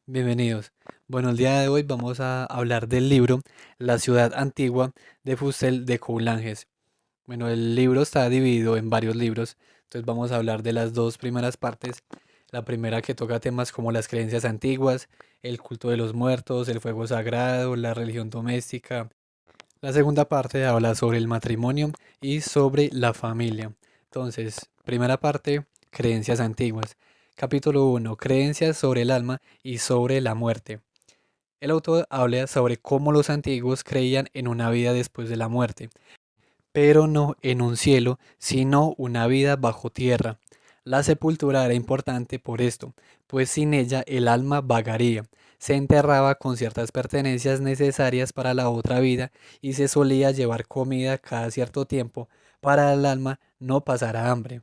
Bienvenidos. Bueno, el día de hoy vamos a hablar del libro La ciudad antigua de Fussell de Coulanges. Bueno, el libro está dividido en varios libros, entonces vamos a hablar de las dos primeras partes. La primera que toca temas como las creencias antiguas, el culto de los muertos, el fuego sagrado, la religión doméstica. La segunda parte habla sobre el matrimonio y sobre la familia. Entonces, primera parte, creencias antiguas. Capítulo uno, creencias sobre el alma y sobre la muerte. El autor habla sobre cómo los antiguos creían en una vida después de la muerte, pero no en un cielo, sino una vida bajo tierra. La sepultura era importante por esto, pues sin ella el alma vagaría, se enterraba con ciertas pertenencias necesarias para la otra vida y se solía llevar comida cada cierto tiempo para el alma no pasara hambre.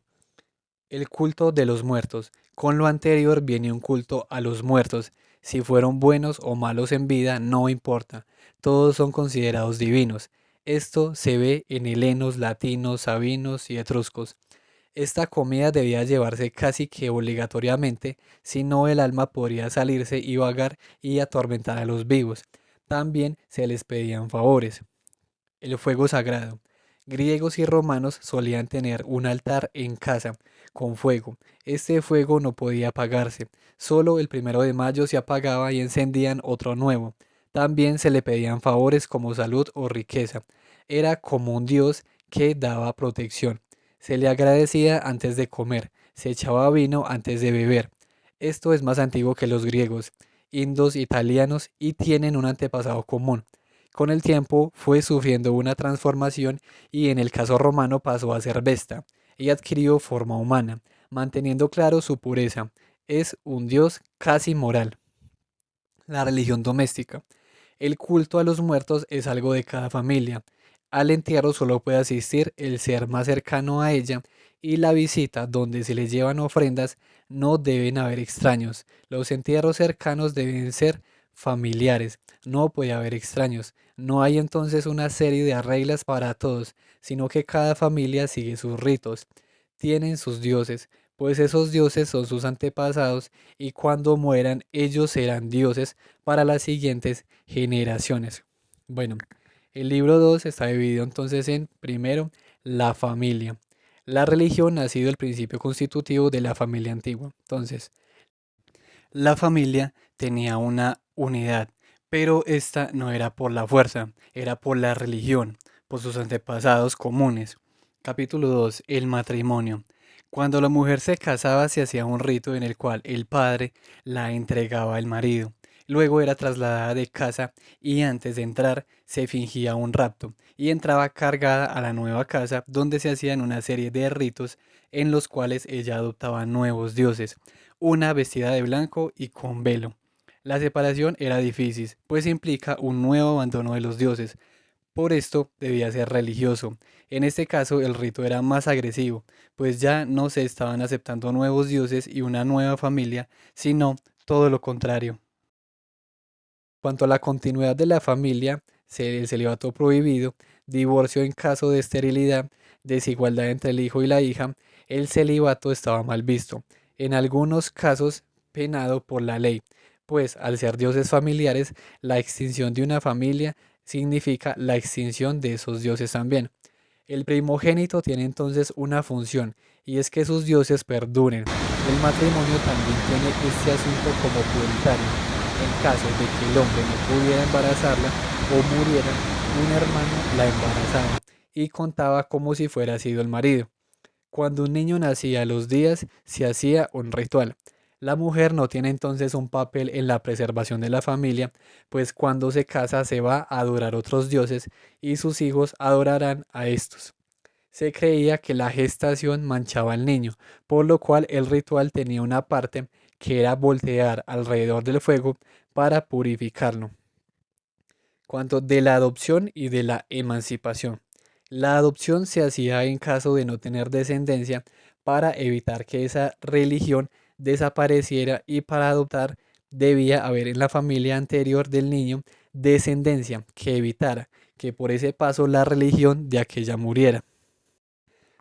El culto de los muertos. Con lo anterior viene un culto a los muertos. Si fueron buenos o malos en vida, no importa. Todos son considerados divinos. Esto se ve en helenos, latinos, sabinos y etruscos. Esta comida debía llevarse casi que obligatoriamente, si no el alma podría salirse y vagar y atormentar a los vivos. También se les pedían favores. El fuego sagrado. Griegos y romanos solían tener un altar en casa con fuego. Este fuego no podía apagarse. Solo el 1 de mayo se apagaba y encendían otro nuevo. También se le pedían favores como salud o riqueza. Era como un dios que daba protección. Se le agradecía antes de comer. Se echaba vino antes de beber. Esto es más antiguo que los griegos, indos, italianos y tienen un antepasado común. Con el tiempo fue sufriendo una transformación y en el caso romano pasó a ser Vesta y adquirió forma humana, manteniendo claro su pureza. Es un dios casi moral. La religión doméstica. El culto a los muertos es algo de cada familia. Al entierro solo puede asistir el ser más cercano a ella y la visita donde se les llevan ofrendas no deben haber extraños. Los entierros cercanos deben ser familiares. No puede haber extraños. No hay entonces una serie de reglas para todos, sino que cada familia sigue sus ritos. Tienen sus dioses, pues esos dioses son sus antepasados y cuando mueran ellos serán dioses para las siguientes generaciones. Bueno, el libro 2 está dividido entonces en, primero, la familia. La religión ha sido el principio constitutivo de la familia antigua. Entonces, la familia tenía una unidad, pero esta no era por la fuerza, era por la religión, por sus antepasados comunes. Capítulo 2. El matrimonio. Cuando la mujer se casaba se hacía un rito en el cual el padre la entregaba al marido. Luego era trasladada de casa y antes de entrar se fingía un rapto y entraba cargada a la nueva casa donde se hacían una serie de ritos en los cuales ella adoptaba nuevos dioses, una vestida de blanco y con velo. La separación era difícil, pues implica un nuevo abandono de los dioses. Por esto debía ser religioso. En este caso el rito era más agresivo, pues ya no se estaban aceptando nuevos dioses y una nueva familia, sino todo lo contrario. Cuanto a la continuidad de la familia, el celibato prohibido, divorcio en caso de esterilidad, desigualdad entre el hijo y la hija, el celibato estaba mal visto, en algunos casos penado por la ley, pues al ser dioses familiares, la extinción de una familia significa la extinción de esos dioses también. El primogénito tiene entonces una función, y es que sus dioses perduren. El matrimonio también tiene este asunto como prioritario. En caso de que el hombre no pudiera embarazarla o muriera, un hermano la embarazaba y contaba como si fuera sido el marido. Cuando un niño nacía a los días, se hacía un ritual. La mujer no tiene entonces un papel en la preservación de la familia, pues cuando se casa se va a adorar otros dioses y sus hijos adorarán a estos. Se creía que la gestación manchaba al niño, por lo cual el ritual tenía una parte que era voltear alrededor del fuego para purificarlo. Cuanto de la adopción y de la emancipación. La adopción se hacía en caso de no tener descendencia para evitar que esa religión desapareciera y para adoptar debía haber en la familia anterior del niño descendencia que evitara que por ese paso la religión de aquella muriera.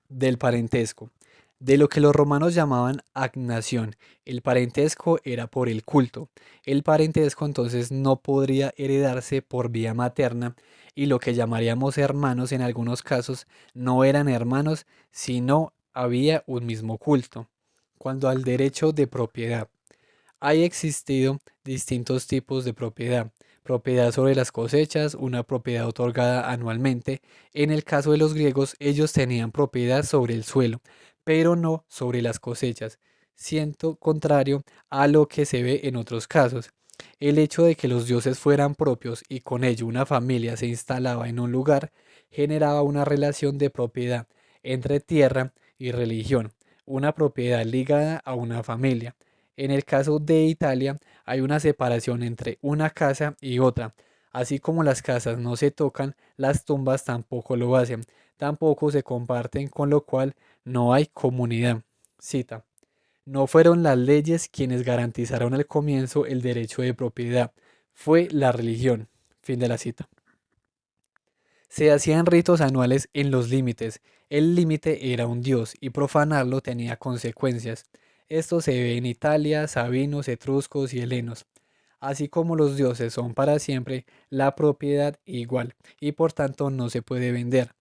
Del parentesco. De lo que los romanos llamaban agnación, el parentesco era por el culto. El parentesco entonces no podría heredarse por vía materna y lo que llamaríamos hermanos en algunos casos no eran hermanos, sino había un mismo culto. Cuando al derecho de propiedad, hay existido distintos tipos de propiedad. Propiedad sobre las cosechas, una propiedad otorgada anualmente. En el caso de los griegos, ellos tenían propiedad sobre el suelo, pero no sobre las cosechas, siendo contrario a lo que se ve en otros casos. El hecho de que los dioses fueran propios y con ello una familia se instalaba en un lugar generaba una relación de propiedad entre tierra y religión, una propiedad ligada a una familia. En el caso de Italia hay una separación entre una casa y otra. Así como las casas no se tocan, las tumbas tampoco lo hacen. Tampoco se comparten, con lo cual no hay comunidad. Cita. No fueron las leyes quienes garantizaron al comienzo el derecho de propiedad. Fue la religión. Fin de la cita. Se hacían ritos anuales en los límites. El límite era un dios y profanarlo tenía consecuencias. Esto se ve en Italia, sabinos, etruscos y helenos. Así como los dioses son para siempre, la propiedad igual y por tanto no se puede vender.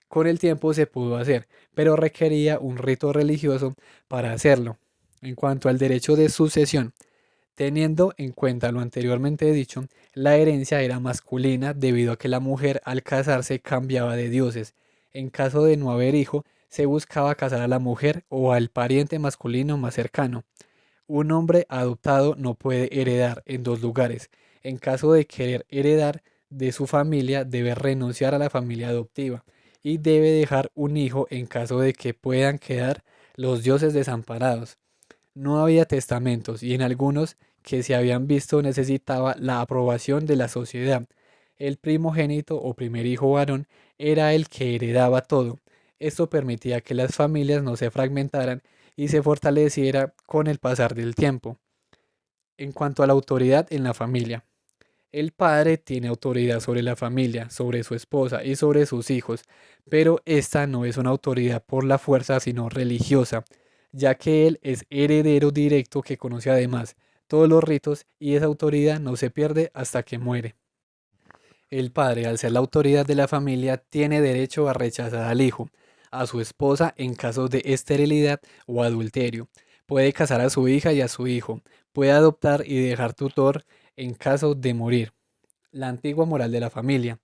Con el tiempo se pudo hacer, pero requería un rito religioso para hacerlo. En cuanto al derecho de sucesión, teniendo en cuenta lo anteriormente dicho, la herencia era masculina debido a que la mujer al casarse cambiaba de dioses. En caso de no haber hijo, se buscaba casar a la mujer o al pariente masculino más cercano. Un hombre adoptado no puede heredar en dos lugares. En caso de querer heredar de su familia, debe renunciar a la familia adoptiva y debe dejar un hijo en caso de que puedan quedar los dioses desamparados. No había testamentos y en algunos que se habían visto necesitaba la aprobación de la sociedad. El primogénito o primer hijo varón era el que heredaba todo. Esto permitía que las familias no se fragmentaran y se fortaleciera con el pasar del tiempo. En cuanto a la autoridad en la familia, el padre tiene autoridad sobre la familia, sobre su esposa y sobre sus hijos, pero esta no es una autoridad por la fuerza, sino religiosa, ya que él es heredero directo que conoce además todos los ritos y esa autoridad no se pierde hasta que muere. El padre, al ser la autoridad de la familia, tiene derecho a rechazar al hijo, a su esposa en casos de esterilidad o adulterio. Puede casar a su hija y a su hijo. Puede adoptar y dejar tutor en caso de morir. La antigua moral de la familia.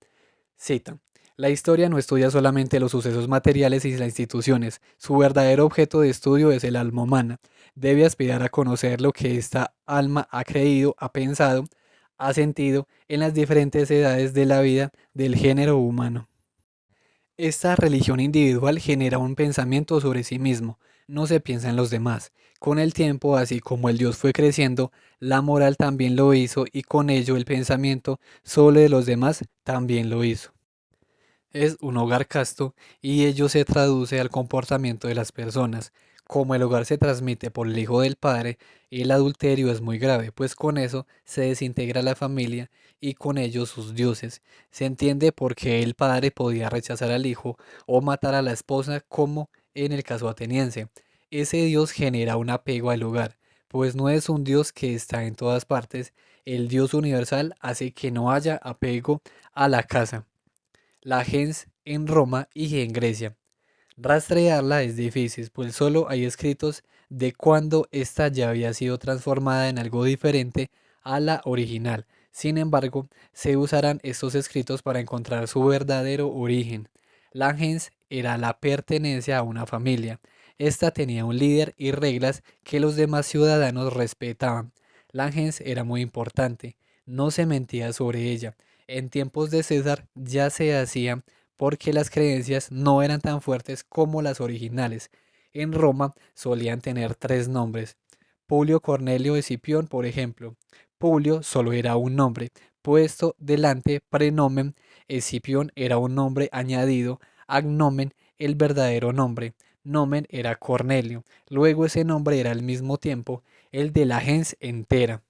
Cita. La historia no estudia solamente los sucesos materiales y las instituciones. Su verdadero objeto de estudio es el alma humana. Debe aspirar a conocer lo que esta alma ha creído, ha pensado, ha sentido en las diferentes edades de la vida del género humano. Esta religión individual genera un pensamiento sobre sí mismo, no se piensa en los demás. Con el tiempo, así como el Dios fue creciendo, la moral también lo hizo y con ello el pensamiento sobre los demás también lo hizo. Es un hogar casto y ello se traduce al comportamiento de las personas. Como el hogar se transmite por el hijo del padre, el adulterio es muy grave, pues con eso se desintegra la familia y con ello sus dioses. Se entiende por qué el padre podía rechazar al hijo o matar a la esposa, como en el caso ateniense. Ese dios genera un apego al hogar, pues no es un dios que está en todas partes. El dios universal hace que no haya apego a la casa. La gens en Roma y en Grecia. Rastrearla es difícil, pues solo hay escritos de cuando ésta ya había sido transformada en algo diferente a la original. Sin embargo, se usarán estos escritos para encontrar su verdadero origen. La gens era la pertenencia a una familia. Esta tenía un líder y reglas que los demás ciudadanos respetaban. La gens era muy importante, no se mentía sobre ella. En tiempos de César ya se hacía porque las creencias no eran tan fuertes como las originales. En Roma solían tener tres nombres: Publio Cornelio Escipión, por ejemplo. Publio solo era un nombre puesto delante prenomen, Escipión era un nombre añadido, agnomen el verdadero nombre, nomen era Cornelio. Luego ese nombre era al mismo tiempo el de la gens entera.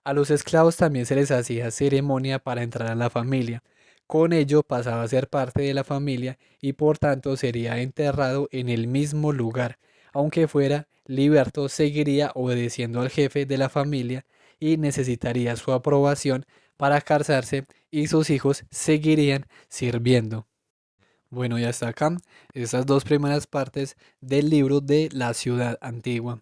A los esclavos también se les hacía ceremonia para entrar a la familia. Con ello pasaba a ser parte de la familia y por tanto sería enterrado en el mismo lugar. Aunque fuera liberto, seguiría obedeciendo al jefe de la familia y necesitaría su aprobación para casarse y sus hijos seguirían sirviendo. Bueno, ya está acá. Estas dos primeras partes del libro de La ciudad antigua.